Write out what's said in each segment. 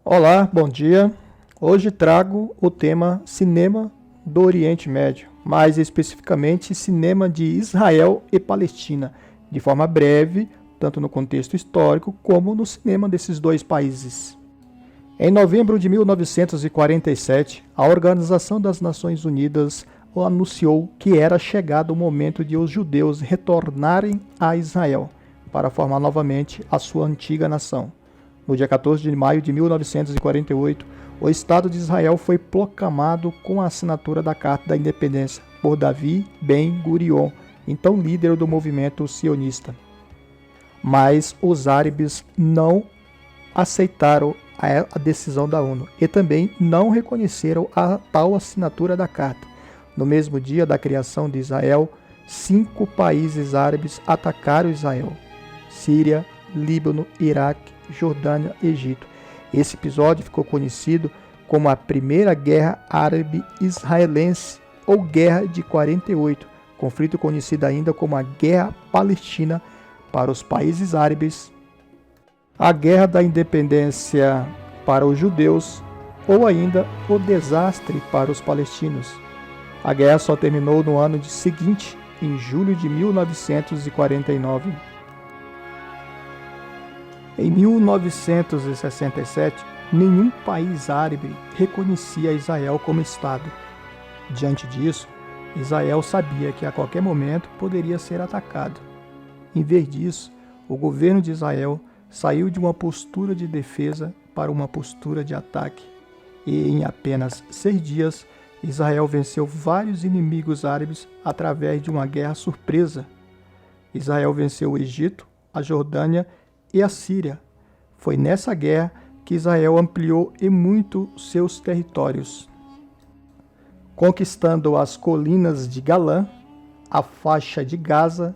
Olá, bom dia. Hoje trago o tema Cinema do Oriente Médio, mais especificamente cinema de Israel e Palestina, de forma breve, tanto no contexto histórico como no cinema desses dois países. Em novembro de 1947, a Organização das Nações Unidas anunciou que era chegado o momento de os judeus retornarem a Israel para formar novamente a sua antiga nação. No dia 14 de maio de 1948, o Estado de Israel foi proclamado com a assinatura da Carta da Independência por Davi Ben-Gurion, então líder do movimento sionista. Mas os árabes não aceitaram a decisão da ONU e também não reconheceram a tal assinatura da Carta. No mesmo dia da criação de Israel, 5 países árabes atacaram Israel: Síria, Líbano, Iraque, Jordânia e Egito. Esse episódio ficou conhecido como a Primeira Guerra Árabe-Israelense ou Guerra de 48, conflito conhecido ainda como a Guerra Palestina para os países árabes, a Guerra da Independência para os judeus ou ainda o desastre para os palestinos. A guerra só terminou no ano seguinte, em julho de 1949. Em 1967, nenhum país árabe reconhecia Israel como Estado. Diante disso, Israel sabia que a qualquer momento poderia ser atacado. Em vez disso, o governo de Israel saiu de uma postura de defesa para uma postura de ataque. E em apenas 6 dias, Israel venceu vários inimigos árabes através de uma guerra surpresa. Israel venceu o Egito, a Jordânia e a Síria. Foi nessa guerra que Israel ampliou e muito seus territórios, conquistando as colinas de Golã, a faixa de Gaza,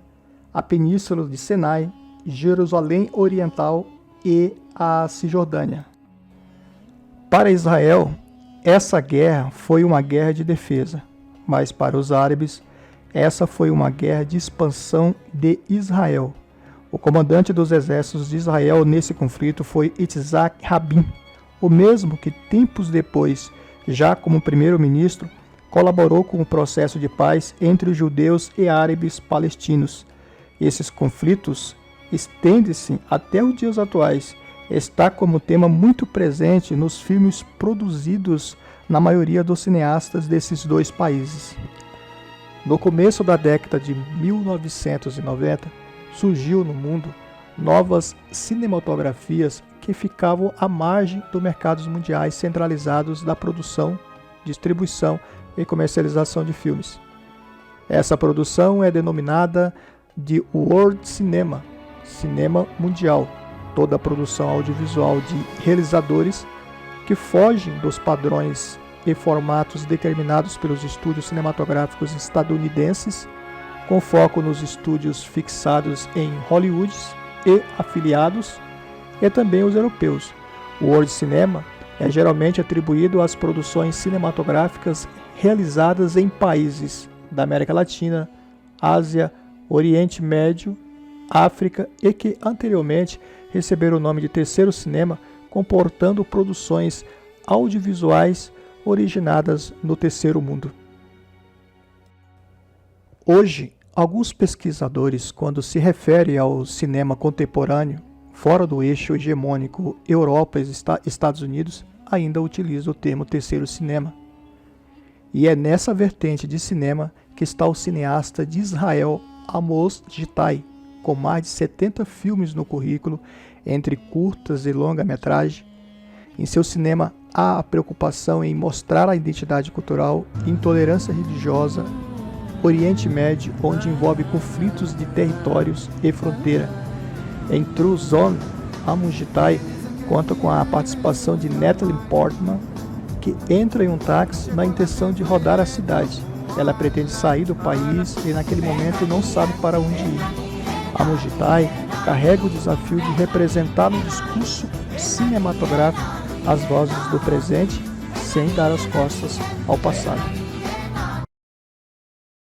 a península de Sinai, Jerusalém Oriental e a Cisjordânia. Para Israel, essa guerra foi uma guerra de defesa, mas para os árabes, essa foi uma guerra de expansão de Israel. O comandante dos exércitos de Israel nesse conflito foi Itzhak Rabin, o mesmo que tempos depois, já como primeiro-ministro, colaborou com o processo de paz entre os judeus e árabes palestinos. Esses conflitos estendem-se até os dias atuais. Está como tema muito presente nos filmes produzidos na maioria dos cineastas desses dois países. No começo da década de 1990, surgiu no mundo novas cinematografias que ficavam à margem dos mercados mundiais centralizados da produção, distribuição e comercialização de filmes. Essa produção é denominada de World Cinema, cinema mundial. Toda a produção audiovisual de realizadores que fogem dos padrões e formatos determinados pelos estúdios cinematográficos estadunidenses, com foco nos estúdios fixados em Hollywood e afiliados, e também os europeus. O World Cinema é geralmente atribuído às produções cinematográficas realizadas em países da América Latina, Ásia, Oriente Médio, África e que anteriormente receberam o nome de Terceiro Cinema, comportando produções audiovisuais originadas no Terceiro Mundo. Hoje, alguns pesquisadores, quando se referem ao cinema contemporâneo, fora do eixo hegemônico Europa e Estados Unidos, ainda utilizam o termo Terceiro Cinema. E é nessa vertente de cinema que está o cineasta de Israel, Amos Gitai, com mais de 70 filmes no currículo, entre curtas e longa-metragem. Em seu cinema há a preocupação em mostrar a identidade cultural, intolerância religiosa, Oriente Médio, onde envolve conflitos de territórios e fronteira. Em True Zone, Amos Gitai conta com a participação de Natalie Portman, que entra em um táxi na intenção de rodar a cidade. Ela pretende sair do país e naquele momento não sabe para onde ir. Amos Gitai carrega o desafio de representar no discurso cinematográfico as vozes do presente sem dar as costas ao passado.